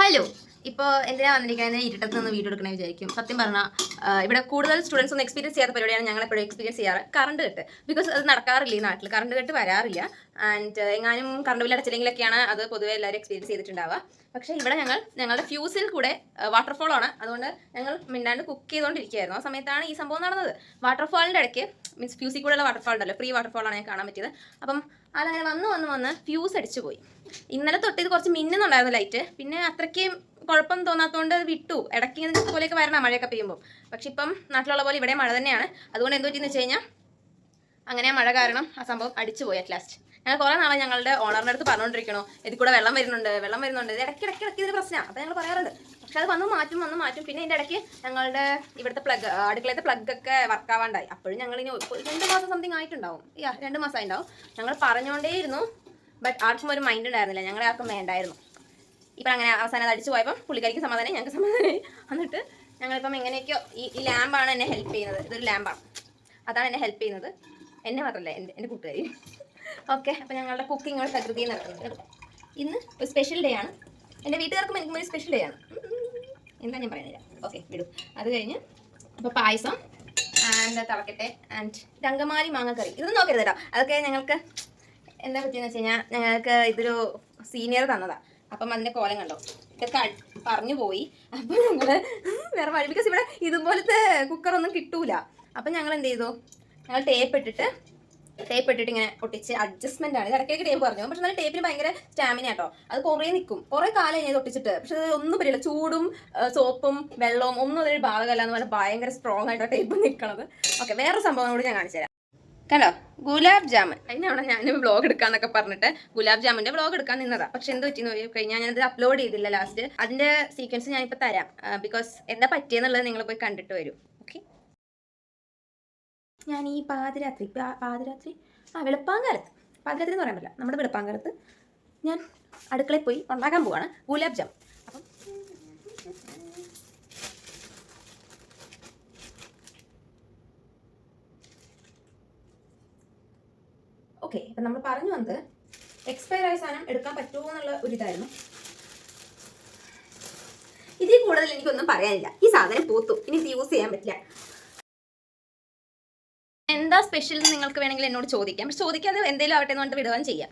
Hello. ഇപ്പോൾ എന്തിനാ വന്നിരിക്കുന്നത്? ഇരുട്ടത്ത് നിന്ന് വീഡിയോ എടുക്കണേ വിചാരിക്കും. സത്യം പറഞ്ഞാൽ ഇവിടെ കൂടുതൽ സ്റ്റുഡൻസ് ഒന്നും എക്സ്പീരിയൻസ് ചെയ്യാത്ത പരിപാടിയാണ് ഞങ്ങൾ എപ്പോഴും എക്സ്പീരിയൻസ് ചെയ്യാറ്. Current cut. ബിക്കോസ് അത് നടക്കാറില്ല ഈ നാട്ടിൽ. കറണ്ട് കട്ട് വരാറില്ല. ആൻഡ് എങ്ങാനും കറണ്ട് ബില്ല് അടച്ചില്ലെങ്കിലൊക്കെയാണ് അത് പൊതുവെ എല്ലാവരും എക്സ്പീരിയൻസ് ചെയ്തിട്ടുണ്ടാവുക. പക്ഷേ ഇവിടെ ഞങ്ങളുടെ ഫ്യൂസിൽ കൂടെ വാട്ടർഫോൾ ആണ്. അതുകൊണ്ട് ഞങ്ങൾ മിണ്ടാണ്ട് കുക്ക് ചെയ്തുകൊണ്ടിരിക്കുകയായിരുന്നു. ആ സമയത്താണ് ഈ സംഭവം നടന്നത്. വാട്ടർഫോളിൻ്റെ ഇടയ്ക്ക് മീൻസ് ഫ്യൂസിൽ കൂടെയുള്ള വാട്ടർഫോൾ ഉണ്ടല്ലോ, ഫ്രീ വാട്ടർഫോളാണ് ഞാൻ കാണാൻ പറ്റിയത്. അപ്പം അതങ്ങനെ വന്ന് ഫ്യൂസ് അടിച്ചു പോയി. ഇന്നലെ തൊട്ട് ഇത് കുറച്ച് മിന്നുന്നുണ്ടായിരുന്നു ലൈറ്റ്. പിന്നെ അത്രയ്ക്ക് കുഴപ്പം തോന്നാത്തതുകൊണ്ട് വിട്ടു. ഇടയ്ക്ക് ഇങ്ങനെ പോലെയൊക്കെ വരണം മഴയൊക്കെ പെയ്യുമ്പോൾ. പക്ഷെ ഇപ്പം നാട്ടിലുള്ള പോലെ ഇവിടെ മഴ തന്നെയാണ്. അതുകൊണ്ട് എന്ത് പറ്റിയെന്ന് വെച്ച് കഴിഞ്ഞാൽ അങ്ങനെ മഴ കാരണം ആ സംഭവം അടിച്ചു പോയി അറ്റ് ലാസ്റ്റ്. ഞങ്ങൾ കുറേ നാളെ ഞങ്ങളുടെ ഓണറിൻ്റെ അടുത്ത് പറഞ്ഞുകൊണ്ടിരിക്കണോ ഇതിൽ കൂടെ വെള്ളം വരുന്നുണ്ട് ഇത് ഇടയ്ക്ക് ഇതിന് പ്രശ്നമാണ്. അപ്പോൾ ഞങ്ങൾ പറയാറുണ്ട്. പക്ഷെ അത് വന്ന് മാറ്റും. പിന്നെ ഇതിൻ്റെ ഇടയ്ക്ക് ഞങ്ങളുടെ ഇവിടുത്തെ അടുക്കളത്തെ പ്ലഗൊക്കെ വർക്കാവാണ്ടായി. അപ്പോഴും ഞങ്ങളിനി 2 മാസം സംതിങ് ആയിട്ടുണ്ടാവും. 2 മാസം ആയിട്ടുണ്ടാവും. ഞങ്ങൾ പറഞ്ഞുകൊണ്ടേയിരുന്നു. ബട്ട് ആർക്കും ഒരു മൈൻഡ് ഉണ്ടായിരുന്നില്ല. ഞങ്ങളെ ആർക്കും വേണ്ടായിരുന്നു. ഇപ്പം അങ്ങനെ അവസാനം അത് അടിച്ചു പോയപ്പം പുള്ളിക്കാരിക്ക് സമാധാനം, ഞങ്ങൾക്ക് സമാധാനമായി. എന്നിട്ട് ഞങ്ങളിപ്പം എങ്ങനെയൊക്കെയോ ഈ ലാമ്പാണ് എന്നെ ഹെൽപ്പ് ചെയ്യുന്നത്. ഇതൊരു ലാമ്പാണ്, അതാണ് എന്നെ ഹെൽപ്പ് ചെയ്യുന്നത്. എന്നെ മാത്രമല്ല, എൻ്റെ കൂട്ടുകാരി. ഓക്കെ, അപ്പം ഞങ്ങളുടെ കുക്കിംഗ് ഒരു പ്രകൃതിയിൽ നടക്കുന്നത്. ഇന്ന് ഒരു സ്പെഷ്യൽ ഡേ ആണ്. എൻ്റെ വീട്ടുകാർക്കും എനിക്കും ഒരു സ്പെഷ്യൽ ഡേ ആണ്. എന്താ ഞാൻ പറയുന്നില്ല. ഓക്കെ, വിടും. അത് കഴിഞ്ഞ് അപ്പോൾ പായസം ആൻഡ് തിളക്കട്ടെ. ആൻഡ് രംഗമാലി മാങ്ങക്കറി ഇതൊന്നും നോക്കരുത് കേട്ടോ. അതൊക്കെ ഞങ്ങൾക്ക് എന്താ പറ്റിയെന്ന് വെച്ച് കഴിഞ്ഞാൽ ഞങ്ങൾക്ക് ഇതൊരു സീനിയർ തന്നതാണ്. അപ്പം അതിൻ്റെ കോലം കണ്ടോ, ഇതൊക്കെ പറഞ്ഞു പോയി. അപ്പം ഞങ്ങൾ വേറെ വഴി, ബിക്കോസ് ഇവിടെ ഇതുപോലത്തെ കുക്കറൊന്നും കിട്ടൂല. അപ്പം ഞങ്ങൾ എന്ത് ചെയ്തു, ഞങ്ങൾ ടേപ്പ് ഇട്ടിട്ട് ഇങ്ങനെ ഒട്ടിച്ച് അഡ്ജസ്റ്റ്മെൻ്റ് ആണ്. ഇത് ഇടയ്ക്കൊക്കെ ടേപ്പ് പറഞ്ഞു. പക്ഷെ നല്ല ടേപ്പിന് ഭയങ്കര സ്റ്റാമിന കേട്ടോ. അത് കുറേ നിൽക്കും. കുറേ കാലം ഞാൻ ഒട്ടിച്ചിട്ട്. പക്ഷെ അത് ഒന്നും പറ്റില്ല. ചൂടും സോപ്പും വെള്ളവും ഒന്നും അതിന് ബാധകമല്ല എന്ന് പറഞ്ഞാൽ ഭയങ്കര സ്ട്രോങ് ആയിട്ടോ ടേപ്പ് നിൽക്കണത്. ഓക്കെ, വേറെ സംഭവം കൂടി ഞാൻ കാണിച്ചു തരാം. കണ്ടോ, ഗുലാബ് ജാമുൻ. അതിനവിടെ ഞാൻ വ്ളോഗ് എടുക്കാന്നൊക്കെ പറഞ്ഞിട്ട് ഗുലാബ് ജാമുൻ്റെ വ്ളോഗ് എടുക്കാൻ നിന്നതാണ്. പക്ഷെ എന്ത് പറ്റിയെന്ന് പോയി കഴിഞ്ഞാൽ ഞാനത് അപ്ലോഡ് ചെയ്തില്ല ലാസ്റ്റ്. അതിൻ്റെ സീക്വൻസ് ഞാനിപ്പോൾ തരാം. ബിക്കോസ് എന്താ പറ്റിയെന്നുള്ളത് നിങ്ങൾ പോയി കണ്ടിട്ട് വരും. ഓക്കെ, ഞാൻ ഈ പാതിരാത്രി വെളുപ്പാങ്കാലത്ത്, പാതിരാത്രി എന്ന് പറയാൻ പറ്റില്ല, നമ്മുടെ വെളുപ്പാങ്കാലത്ത് ഞാൻ അടുക്കളയിൽ പോയി ഉണ്ടാക്കാൻ പോവാണ് ഗുലാബ് ജാമുൻ. അപ്പം ഓക്കെ, അപ്പം നമ്മൾ പറഞ്ഞു വന്നത് എക്സ്പയർ ആയ സാധനം എടുക്കാൻ പറ്റുമോ എന്നുള്ള ഒരു ഇതായിരുന്നു. ഇതിൽ കൂടുതൽ എനിക്കൊന്നും പറയാനില്ല. ഈ സാധനം പൂത്തു, ഇനി ഇത് യൂസ് ചെയ്യാൻ പറ്റില്ല. എന്താ സ്പെഷ്യൽ എന്ന് നിങ്ങൾക്ക് വേണമെങ്കിൽ എന്നോട് ചോദിക്കാം. പക്ഷെ ചോദിക്കാതെ എന്തെങ്കിലും ആവട്ടെ എന്ന് പറഞ്ഞിട്ട് വിടുവാൻ ചെയ്യാം.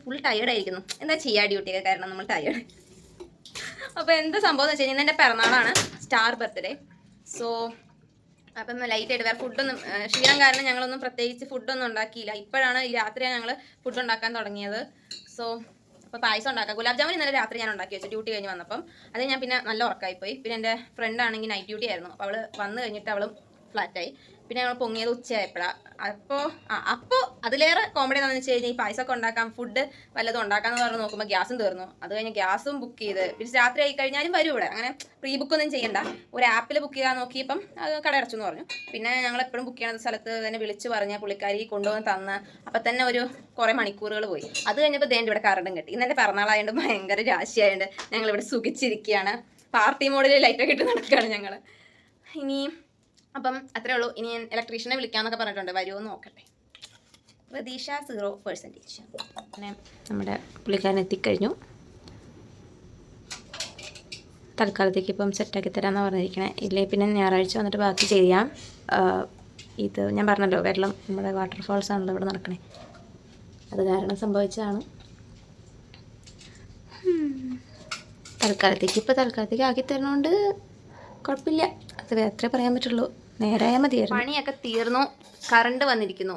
ഫുൾ ടയേർഡായിരിക്കുന്നു. എന്താ ചെയ്യുക, ഡ്യൂട്ടിയൊക്കെ കാരണം നമ്മൾ ടയേർഡ്. അപ്പോൾ എന്താ സംഭവം എന്ന് വെച്ച് കഴിഞ്ഞാൽ എൻ്റെ പിറന്നാളാണ്, സ്റ്റാർ ബർത്ത്ഡേ. സോ അപ്പം ലൈറ്റായിട്ട് വേറെ ഫുഡൊന്നും ക്ഷീണം കാരണം ഞങ്ങളൊന്നും പ്രത്യേകിച്ച് ഫുഡൊന്നും ഉണ്ടാക്കിയില്ല. ഇപ്പോഴാണ് ഈ രാത്രിയാണ് ഞങ്ങൾ ഫുഡ് ഉണ്ടാക്കാൻ തുടങ്ങിയത്. സോ അപ്പോൾ പായസം ഉണ്ടാക്കാം. ഗുലാബ് ജാമുൻ ഇന്നലെ രാത്രി ഞാൻ ഉണ്ടാക്കി വെച്ചു ഡ്യൂട്ടി കഴിഞ്ഞ് വന്നപ്പം. അത് ഞാൻ പിന്നെ നല്ല ഉറക്കമായിപ്പോയി. പിന്നെ എൻ്റെ ഫ്രണ്ട് ആണെങ്കിൽ നൈറ്റ് ഡ്യൂട്ടി ആയിരുന്നു. അപ്പോൾ അവൾ വന്നു കഴിഞ്ഞിട്ട് അവളും ഫ്ലാറ്റായി. പിന്നെ ഞങ്ങൾ പൊങ്ങിയത് ഉച്ചയായപ്പോഴാണ്. അപ്പോൾ അതിലേറെ കോമഡി എന്താണെന്ന് വെച്ച് കഴിഞ്ഞാൽ ഈ പായസമൊക്കെ ഉണ്ടാക്കാം, ഫുഡ് വല്ലതും ഉണ്ടാക്കാമെന്ന് പറഞ്ഞ് നോക്കുമ്പോൾ ഗ്യാസും തീർന്നു. അത് കഴിഞ്ഞ് ഗ്യാസും ബുക്ക് ചെയ്ത് പിന്നെ രാത്രി ആയി കഴിഞ്ഞാലും വരും ഇവിടെ. അങ്ങനെ പ്രീ ബുക്കൊന്നും ചെയ്യണ്ട. ഒരു ആപ്പിൽ ബുക്ക് ചെയ്താൽ നോക്കിയപ്പം കട അടച്ചു എന്ന് പറഞ്ഞു. പിന്നെ ഞങ്ങൾ എപ്പോഴും ബുക്ക് ചെയ്യുന്ന സ്ഥലത്ത് തന്നെ വിളിച്ച് പറഞ്ഞ പുള്ളിക്കാരി കൊണ്ടുവന്ന് തന്ന് അപ്പം തന്നെ ഒരു കുറേ മണിക്കൂറുകൾ പോയി. അത് കഴിഞ്ഞപ്പോൾ ദേണ്ട് ഇവിടെ കറണ്ടും കെട്ടി. ഇന്നെൻ്റെ പിറന്നാളായതുകൊണ്ട് ഭയങ്കര രാശിയായതുകൊണ്ട് ഞങ്ങളിവിടെ സുഖിച്ചിരിക്കുകയാണ്. പാർട്ടി മോഡിൽ ലൈറ്റൊക്കെ ഇട്ട് നടക്കുകയാണ് ഞങ്ങൾ. ഇനി അപ്പം അത്രേ ഉള്ളൂ. ഇനി ഞാൻ ഇലക്ട്രീഷ്യനെ വിളിക്കാമെന്നൊക്കെ പറഞ്ഞിട്ടുണ്ട്. വരുമോ എന്ന് നോക്കട്ടെ. പ്രതീക്ഷ 0%. അങ്ങനെ നമ്മുടെ പുള്ളിക്കാരൻ എത്തിക്കഴിഞ്ഞു. തൽക്കാലത്തേക്ക് ഇപ്പം സെറ്റാക്കി തരാമെന്നാണ് പറഞ്ഞിരിക്കണേ. ഇല്ലേ പിന്നെ ഞായറാഴ്ച വന്നിട്ട് ബാക്കി ചെയ്യാം. ഇത് ഞാൻ പറഞ്ഞല്ലോ, വെള്ളം നമ്മുടെ വാട്ടർഫോൾസ് ആണല്ലോ ഇവിടെ നടക്കണേ. അത് കാരണം സംഭവിച്ചതാണ്. തൽക്കാലത്തേക്ക് ആക്കി തരുന്നതുകൊണ്ട് കുഴപ്പമില്ല. അത് അത്രേ പറയാൻ പറ്റുള്ളൂ. നേരായാൽ മതിയായിരുന്നു. പണിയൊക്കെ തീർന്നു, കറണ്ട് വന്നിരിക്കുന്നു.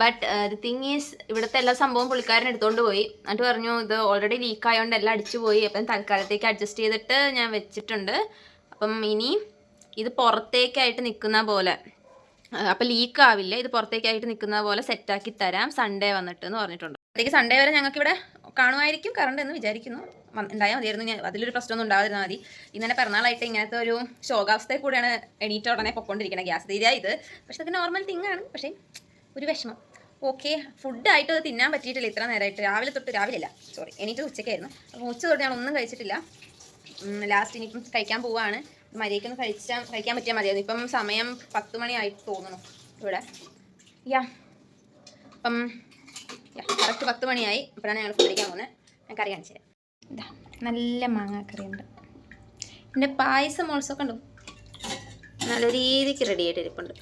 ബട്ട് ദി തിങ് ഈസ്, ഇവിടുത്തെ എല്ലാ സംഭവം പുള്ളിക്കാരൻ എടുത്തുകൊണ്ട് പോയി. എന്നിട്ട് പറഞ്ഞു ഇത് ഓൾറെഡി ലീക്ക് ആയതുകൊണ്ട് എല്ലാം അടിച്ചു പോയി. അപ്പം തൽക്കാലത്തേക്ക് അഡ്ജസ്റ്റ് ചെയ്തിട്ട് ഞാൻ വെച്ചിട്ടുണ്ട്. അപ്പം ഇനി ഇത് പുറത്തേക്കായിട്ട് നിൽക്കുന്ന പോലെ, അപ്പം ലീക്ക് ആവില്ല, ഇത് പുറത്തേക്കായിട്ട് നിൽക്കുന്ന പോലെ സെറ്റാക്കി തരാം സൺഡേ വന്നിട്ട് എന്ന് പറഞ്ഞിട്ടുണ്ട്. അപ്പോഴത്തേക്ക് സൺഡേ വരെ ഞങ്ങൾക്കിവിടെ കാണുമായിരിക്കും കറണ്ട് എന്ന് വിചാരിക്കുന്നു. ഉണ്ടായാൽ മതിയായിരുന്നു. ഞാൻ അതിലൊരു പ്രശ്നമൊന്നും ഉണ്ടാകാതിരുന്നാൽ മതി. ഇന്നെ പിറന്നാളായിട്ട് ഇങ്ങനത്തെ ഒരു ശോകാവസ്ഥയിൽ കൂടെയാണ് എണീറ്റ ഉടനെ പൊയ്ക്കൊണ്ടിരിക്കണം. ഗ്യാസ് തീരാ ഇത്. പക്ഷെ അത് നോർമൽ തിങ്ങാണ്. പക്ഷേ ഒരു വിഷമം. ഓക്കെ, ഫുഡായിട്ട് അത് തിന്നാൻ പറ്റിയിട്ടില്ല ഇത്ര നേരമായിട്ട്. എണീറ്റത് ഉച്ചയ്ക്കായിരുന്നു. അപ്പോൾ ഉച്ച തൊട്ട് ഞാൻ ഒന്നും കഴിച്ചിട്ടില്ല. ലാസ്റ്റ് ഇനിയിപ്പം കഴിക്കാൻ പോവുകയാണ്. മര്യാദയ്ക്കൊന്ന് കഴിക്കാൻ പറ്റിയാൽ മതിയായിരുന്നു. ഇപ്പം സമയം 10 മണിയായിട്ട് തോന്നുന്നു ഇവിടെ. അപ്പം കറക്റ്റ് 10 മണിയായി. അപ്പോഴാണ് ഞങ്ങൾ ഫുഡ് കഴിക്കാൻ പോകുന്നത്. ഞാൻ കറി കാണിച്ചു തരാം. ഇതാ നല്ല മാങ്ങാക്കറിയുണ്ട്. എൻ്റെ പായസം ഓൾസോ കണ്ടു നല്ല രീതിക്ക് റെഡി ആയിട്ട് ഇരിപ്പുണ്ട്.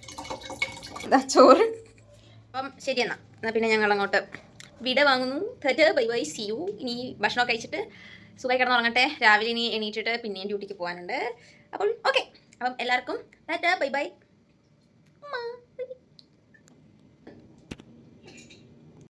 ഇതാ ചോറ്. അപ്പം ശരി എന്നാൽ പിന്നെ ഞങ്ങൾ അങ്ങോട്ട് വിട വാങ്ങുന്നു. Bye bye, see you. ഇനി ഭക്ഷണമൊക്കെ കഴിച്ചിട്ട് സുഖമായി കിടന്നുറങ്ങട്ടെ. രാവിലെ ഇനി എണീറ്റിട്ട് പിന്നെയും ഡ്യൂട്ടിക്ക് പോകാനുണ്ട്. അപ്പം ഓക്കെ, അപ്പം എല്ലാവർക്കും ബൈ ബൈ.